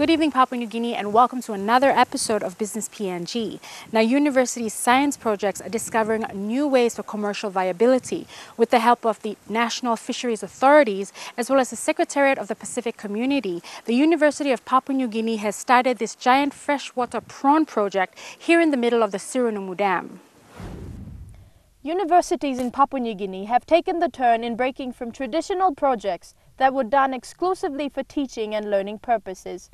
Good evening, Papua New Guinea, and welcome to another episode of Business PNG. Now, university science projects are discovering new ways for commercial viability with the help of the National Fisheries Authorities, as well as the Secretariat of the Pacific Community. The University of Papua New Guinea has started this giant freshwater prawn project here in the middle of the Sirinumu Dam. Universities in Papua New Guinea have taken the turn in breaking from traditional projects that were done exclusively for teaching and learning purposes.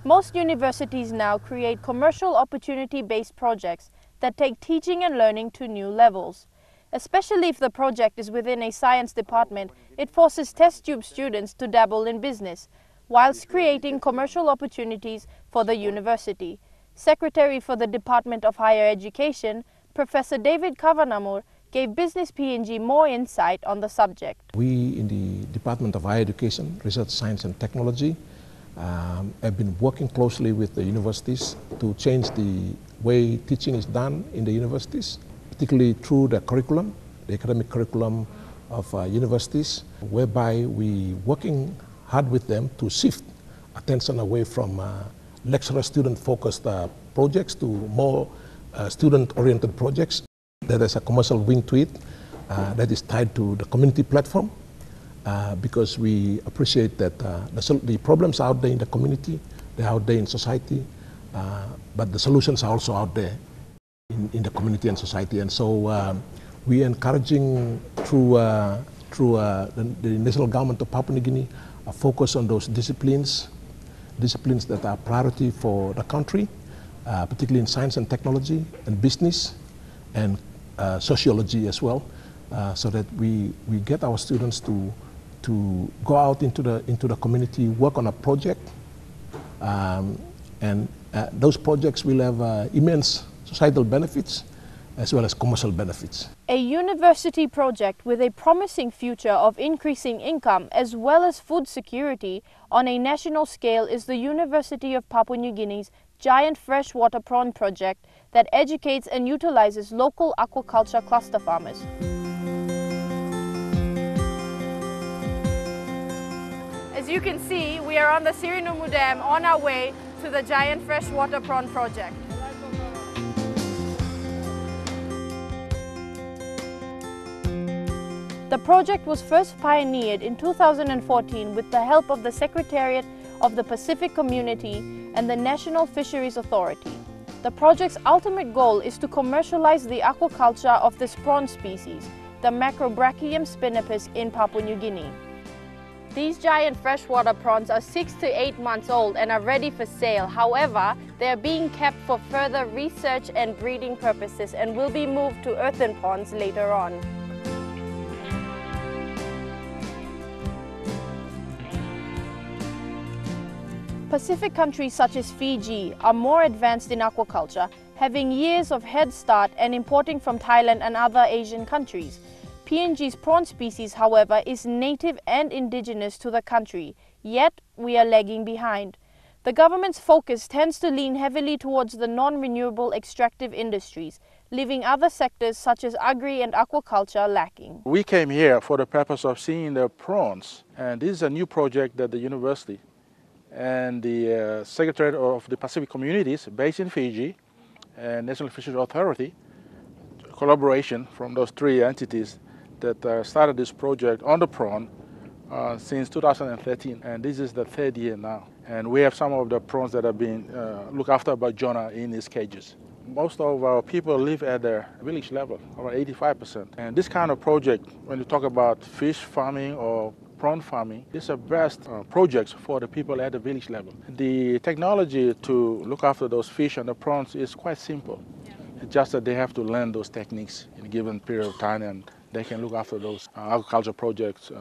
Most universities now create commercial opportunity-based projects that take teaching and learning to new levels. Especially if the project is within a science department, it forces test tube students to dabble in business, whilst creating commercial opportunities for the university. Secretary for the Department of Higher Education, Professor David Kavanamur, gave Business PNG more insight on the subject. We in the Department of Higher Education, Research, Science and Technology have been working closely with the universities to change the way teaching is done in the universities, particularly through the curriculum, the academic curriculum of universities, whereby we working hard with them to shift attention away from lecturer student focused projects to more student oriented projects. There is a commercial wing to it that is tied to the community platform because we appreciate that the problems are out there in the community, they're out there in society, but the solutions are also out there in the community and society. And so we're encouraging through the national government of Papua New Guinea a focus on those disciplines that are priority for the country, particularly in science and technology and business and sociology as well, so that we get our students to go out into the community, work on a project, and those projects will have immense societal benefits as well as commercial benefits. A university project with a promising future of increasing income as well as food security on a national scale is the University of Papua New Guinea's giant freshwater prawn project that educates and utilizes local aquaculture cluster farmers. As you can see, we are on the Sirinumu Dam on our way to the giant freshwater prawn project. The project was first pioneered in 2014 with the help of the Secretariat of the Pacific Community and the National Fisheries Authority. The project's ultimate goal is to commercialize the aquaculture of this prawn species, the Macrobrachium spinipes in Papua New Guinea. These giant freshwater prawns are 6 to 8 months old and are ready for sale. However, they are being kept for further research and breeding purposes and will be moved to earthen ponds later on. Pacific countries such as Fiji are more advanced in aquaculture, having years of head start and importing from Thailand and other Asian countries. PNG's prawn species, however, is native and indigenous to the country, yet we are lagging behind. The government's focus tends to lean heavily towards the non-renewable extractive industries, leaving other sectors such as agri and aquaculture lacking. We came here for the purpose of seeing the prawns, and this is a new project that the university and the Secretariat of the Pacific Communities based in Fiji and National Fisheries Authority, collaboration from those three entities that started this project on the prawn since 2013, and this is the third year now. And we have some of the prawns that are being looked after by Jonah in his cages. Most of our people live at the village level, around 85%. And this kind of project, when you talk about fish farming or prawn farming, these are best projects for the people at the village level. The technology to look after those fish and the prawns is quite simple. It's just that they have to learn those techniques in a given period of time, and they can look after those agriculture projects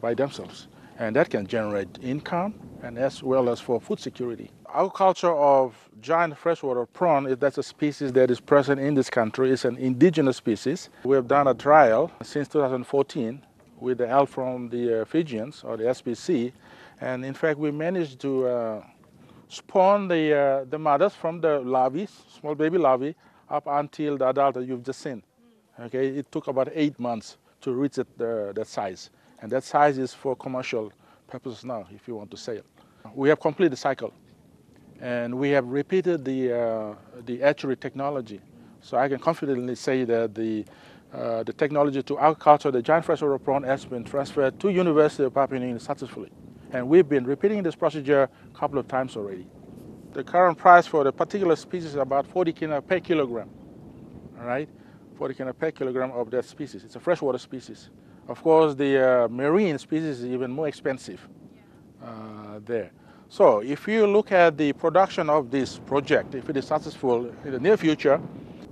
by themselves. And that can generate income and as well as for food security. Agriculture of giant freshwater prawn, that's a species that is present in this country. It's an indigenous species. We have done a trial since 2014 with the help from the Fijians or the SPC, and in fact we managed to spawn the mothers from the larvae, small baby larvae, up until the adult that you've just seen. Okay, it took about 8 months to reach that size, and that size is for commercial purposes now if you want to sell. We have completed the cycle. And we have repeated the hatchery technology. So I can confidently say that the technology to aquaculture, the giant freshwater prawn, has been transferred to University of Papua New Guinea successfully. And we've been repeating this procedure a couple of times already. The current price for the particular species is about 40 kina per kilogram, all right? 40 kina per kilogram of that species. It's a freshwater species. Of course, the marine species is even more expensive there. So if you look at the production of this project, if it is successful in the near future,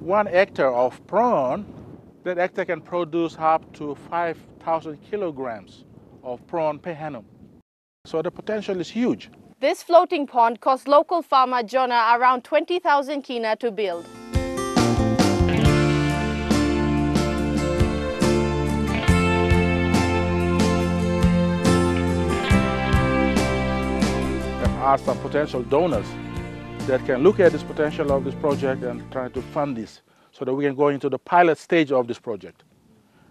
1 hectare of prawn, that hectare can produce up to 5,000 kilograms of prawn per annum. So the potential is huge. This floating pond cost local farmer Jonah around 20,000 kina to build. Are some potential donors that can look at this potential of this project and try to fund this so that we can go into the pilot stage of this project.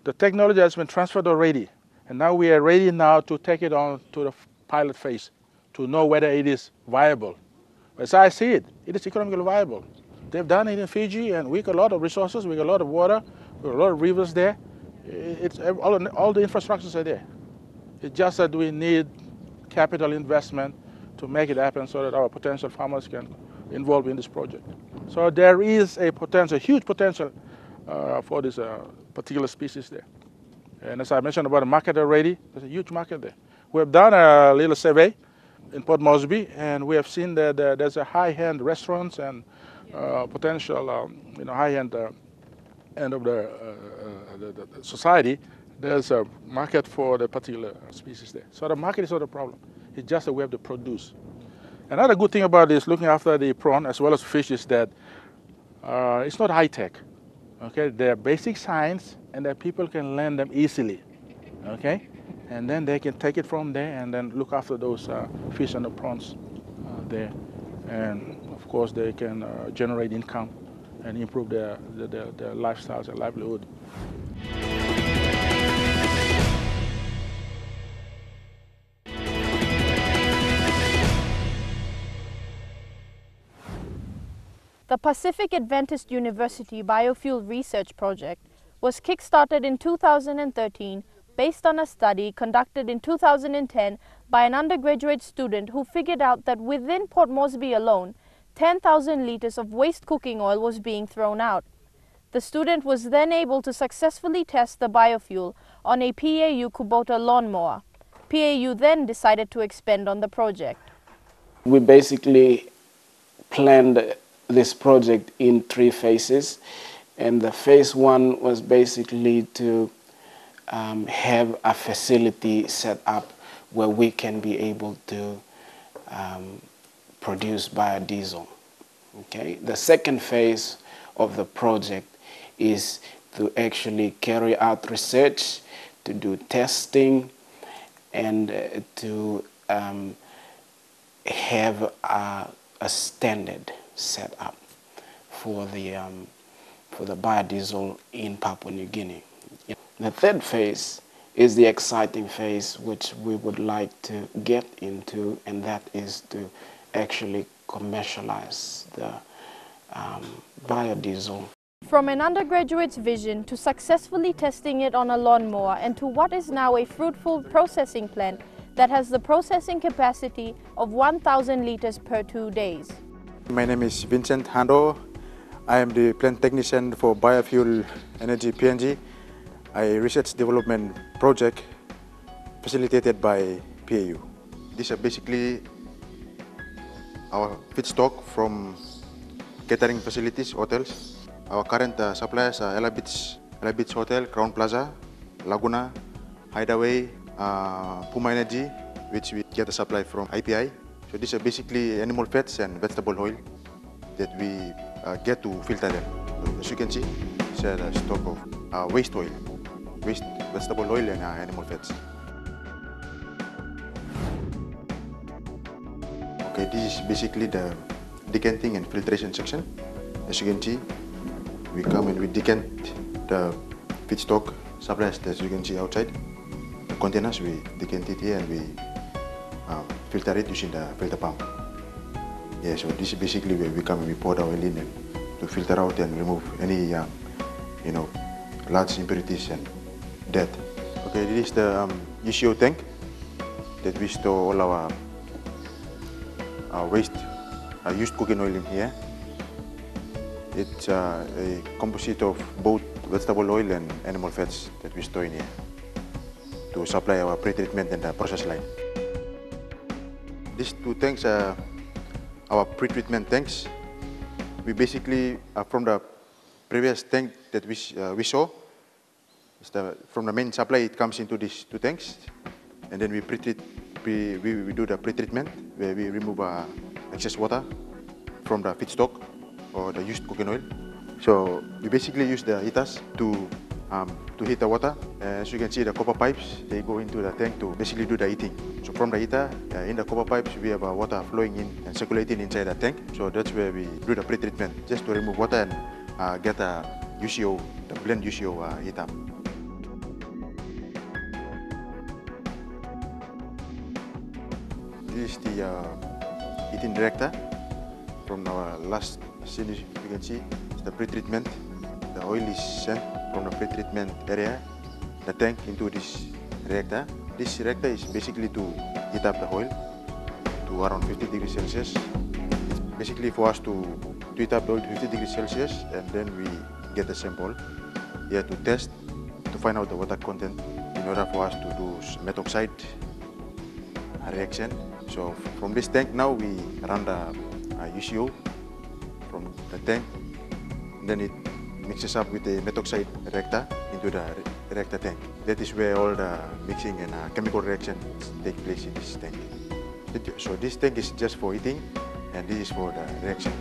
The technology has been transferred already, and now we are ready now to take it on to the pilot phase to know whether it is viable. As I see it, it is economically viable. They've done it in Fiji, and we got a lot of resources, we got a lot of water, we got a lot of rivers there. All the infrastructures are there. It's just that we need capital investment to make it happen so that our potential farmers can involve in this project. So there is a potential, huge potential for this particular species there. And as I mentioned about the market already, there's a huge market there. We have done a little survey in Port Moresby, and we have seen that there's a high-end restaurants and potential, high-end end of the society. There's a market for the particular species there. So the market is not a problem. It's just that we have to produce. Another good thing about this, looking after the prawn as well as fish, is that it's not high-tech. Okay, they're basic science, and that people can learn them easily. Okay, and then they can take it from there and then look after those fish and the prawns there, and of course they can generate income and improve their lifestyles and livelihood. The Pacific Adventist University Biofuel Research Project was kick-started in 2013 based on a study conducted in 2010 by an undergraduate student who figured out that within Port Moresby alone, 10,000 liters of waste cooking oil was being thrown out. The student was then able to successfully test the biofuel on a PAU Kubota lawnmower. PAU then decided to expand on the project. We basically planned this project in 3 phases, and the phase 1 was basically to have a facility set up where we can be able to produce biodiesel. Okay. The second phase of the project is to actually carry out research, to do testing, and to have a standard set up for the biodiesel in Papua New Guinea. The third phase is the exciting phase which we would like to get into, and that is to actually commercialize the biodiesel. From an undergraduate's vision to successfully testing it on a lawnmower, and to what is now a fruitful processing plant that has the processing capacity of 1,000 liters per 2 days. My name is Vincent Hando. I am the plant technician for Biofuel Energy PNG, a research development project facilitated by PAU. These are basically our feedstock from catering facilities, hotels. Our current suppliers are Ella Beach Hotel, Crown Plaza, Laguna, Hideaway, Puma Energy, which we get a supply from IPI. So these are basically animal fats and vegetable oil that we get to filter them. So as you can see, it's a stock of waste oil, waste vegetable oil and animal fats. Okay, this is basically the decanting and filtration section. As you can see, we come and we decant the feedstock supplies, as you can see outside. The containers, we decant it here and we filter it using the filter pump. Yeah, so this is basically where we pour the oil in and to filter out and remove any, large impurities and death. Okay, this is the UCO tank that we store all our waste, used cooking oil in here. It's a composite of both vegetable oil and animal fats that we store in here to supply our pre-treatment and the process line. These two tanks are our pre-treatment tanks. We basically, from the previous tank that we saw, from the main supply, it comes into these two tanks, and then we do the pre-treatment where we remove excess water from the feedstock or the used cooking oil. So we basically use the heaters to heat the water. As you can see, the copper pipes, they go into the tank to basically do the heating. So from the heater, in the copper pipes, we have water flowing in and circulating inside the tank. So that's where we do the pre-treatment, just to remove water and get a UCO, the blend UCO heat up. This is the heating reactor from our last scene. You can see it's the pre-treatment. The oil is sent from the pre-treatment area, the tank, into this reactor. This reactor is basically to heat up the oil to around 50 degrees Celsius. It's basically for us to heat up the oil to 50 degrees Celsius, and then we get a sample here to test to find out the water content in order for us to do methoxide reaction. So from this tank now we run the UCO from the tank, and then it mixes up with the methoxide reactor into the reactor tank. That is where all the mixing and chemical reactions take place in this tank. So this tank is just for heating, and this is for the reaction.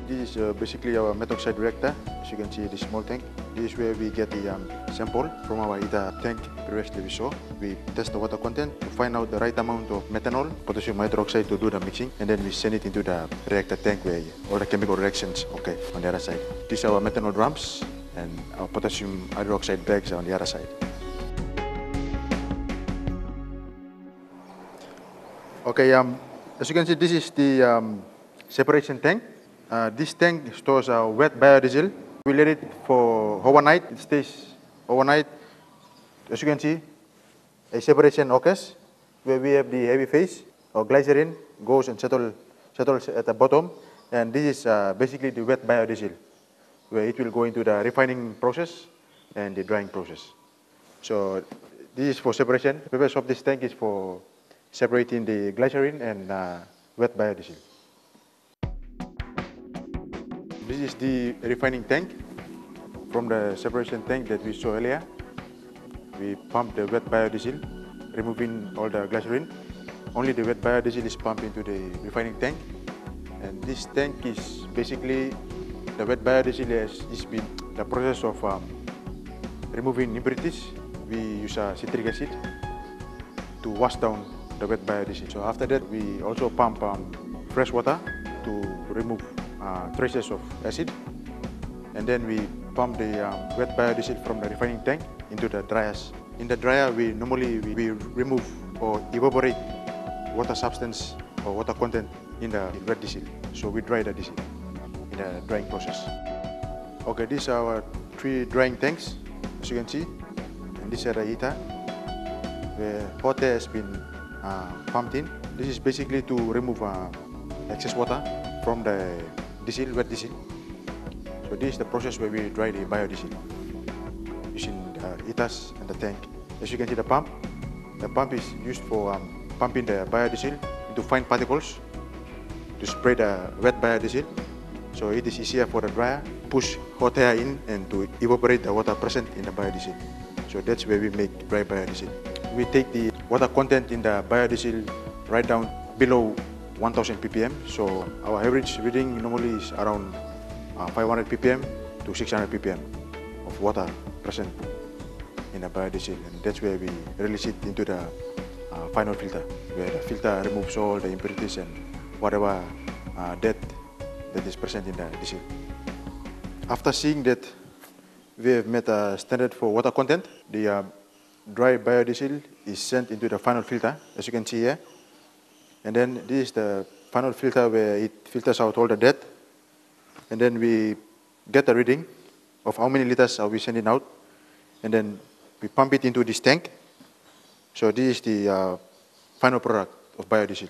This is basically our methoxide reactor. As you can see, this small tank. This is where we get the sample from our heater tank previously we saw. We test the water content to find out the right amount of methanol, potassium hydroxide to do the mixing, and then we send it into the reactor tank where all the chemical reactions occur on the other side. These are our methanol drums, and our potassium hydroxide bags are on the other side. Okay, as you can see, this is the separation tank. This tank stores our wet biodiesel. We let it for overnight. It stays overnight. As you can see, a separation occurs where we have the heavy phase or glycerin goes and settles at the bottom, and this is basically the wet biodiesel, where it will go into the refining process and the drying process. So this is for separation. The purpose of this tank is for separating the glycerin and wet biodiesel. This is the refining tank from the separation tank that we saw earlier. We pump the wet biodiesel, removing all the glycerin. Only the wet biodiesel is pumped into the refining tank. And this tank is basically, the wet biodiesel has been the process of removing impurities. We use citric acid to wash down the wet biodiesel. So after that, we also pump fresh water to remove traces of acid, and then we pump the wet biodiesel from the refining tank into the dryers. In the dryer, we remove or evaporate water substance or water content in the wet diesel. So we dry the diesel in the drying process. Okay, these are our 3 drying tanks, as you can see, and this is the heater where hot air has been pumped in. This is basically to remove excess water from the diesel, wet diesel. So this is the process where we dry the biodiesel using the heaters and the tank. As you can see, the pump is used for pumping the biodiesel into fine particles to spray the wet biodiesel. So it is easier for the dryer to push hot air in and to evaporate the water present in the biodiesel. So that's where we make dry biodiesel. We take the water content in the biodiesel right down below 1000 ppm. So our average reading normally is around 500 ppm to 600 ppm of water present in the biodiesel, and that's where we release it into the final filter, where the filter removes all the impurities and whatever death that is present in the diesel. After seeing that we have met a standard for water content, the dry biodiesel is sent into the final filter, as you can see here. And then this is the final filter where it filters out all the dirt. And then we get a reading of how many liters are we sending out. And then we pump it into this tank. So this is the final product of biodiesel,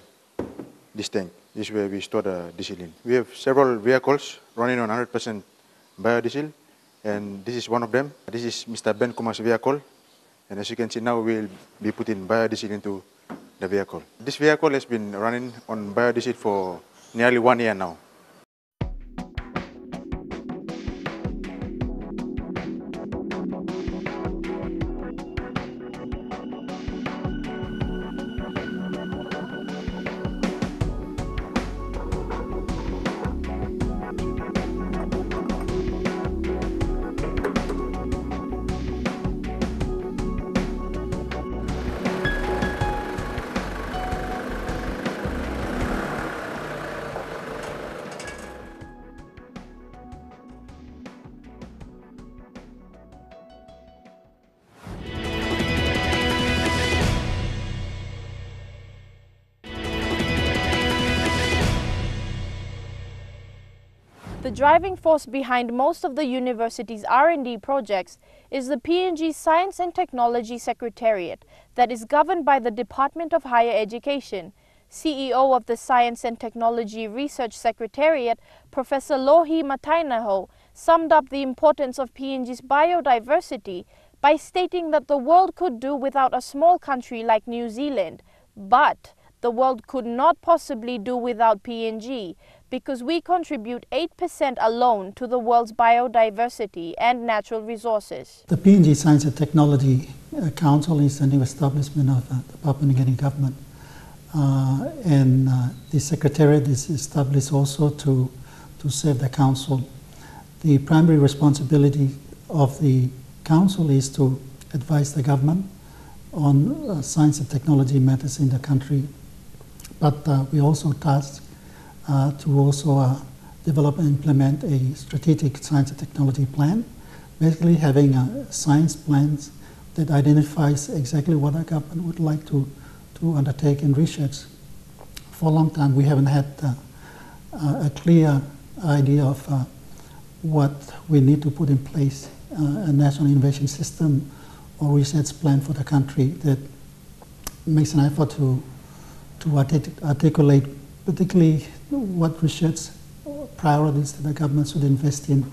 this tank. This is where we store the diesel in. We have several vehicles running on 100% biodiesel, and this is one of them. This is Mr. Ben Kumar's vehicle, and as you can see now, we'll be putting biodiesel into the vehicle. This vehicle has been running on biodiesel for nearly 1 year now. The driving force behind most of the university's R&D projects is the PNG Science and Technology Secretariat that is governed by the Department of Higher Education. CEO of the Science and Technology Research Secretariat, Professor Lohi Matainaho, summed up the importance of PNG's biodiversity by stating that the world could do without a small country like New Zealand, but the world could not possibly do without PNG, because we contribute 8% alone to the world's biodiversity and natural resources. The PNG Science and Technology Council is a new establishment of the Papua New Guinea government. The Secretariat is established also to serve the Council. The primary responsibility of the Council is to advise the government on science and technology matters in the country. But we also tasked to also develop and implement a strategic science and technology plan, basically having science plans that identifies exactly what our government would like to undertake in research. For a long time we haven't had a clear idea of what we need to put in place, a national innovation system or research plan for the country that makes an effort to articulate particularly what research priorities that the government should invest in,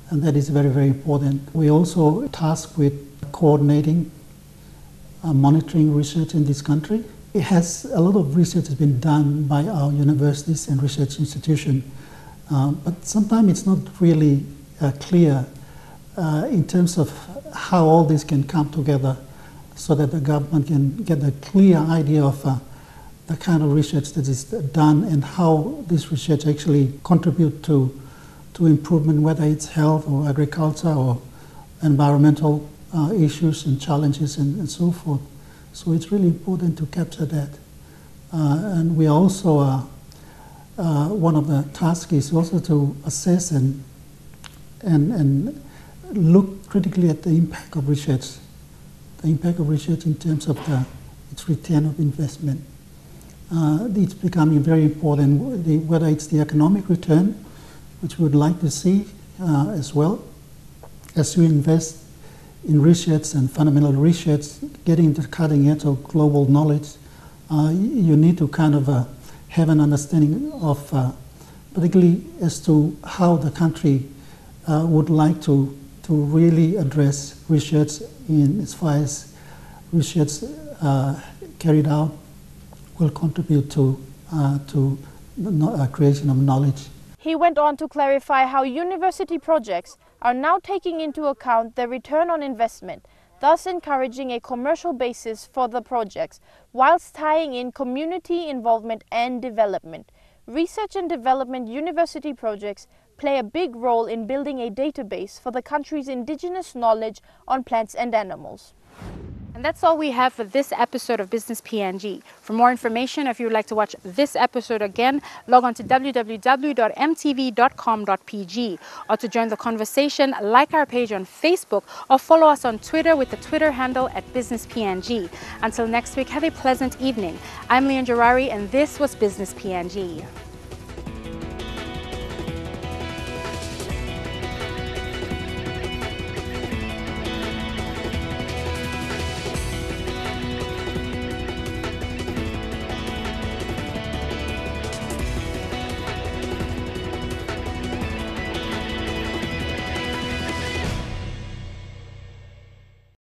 and that is very, very important. We also tasked with coordinating monitoring research in this country. It has a lot of research has been done by our universities and research institutions, but sometimes it's not really clear in terms of how all this can come together so that the government can get a clear idea of the kind of research that is done and how this research actually contribute to improvement, whether it's health or agriculture or environmental issues and challenges and so forth. So it's really important to capture that. And we also, one of the tasks is also to assess and look critically at the impact of research in terms of its return of investment. It's becoming very important, whether it's the economic return, which we would like to see as well. As you invest in research and fundamental research, getting to the cutting edge of global knowledge, you need to kind of have an understanding of, particularly as to how the country would like to really address research in as far as research carried out will contribute to creation of knowledge. He went on to clarify how university projects are now taking into account the return on investment, thus encouraging a commercial basis for the projects, whilst tying in community involvement and development. Research and development university projects play a big role in building a database for the country's indigenous knowledge on plants and animals. And that's all we have for this episode of Business PNG. For more information, if you would like to watch this episode again, log on to www.mtv.com.pg, or to join the conversation, like our page on Facebook or follow us on Twitter with the Twitter handle @BusinessPNG. Until next week, have a pleasant evening. I'm Leon Jarari and this was Business PNG.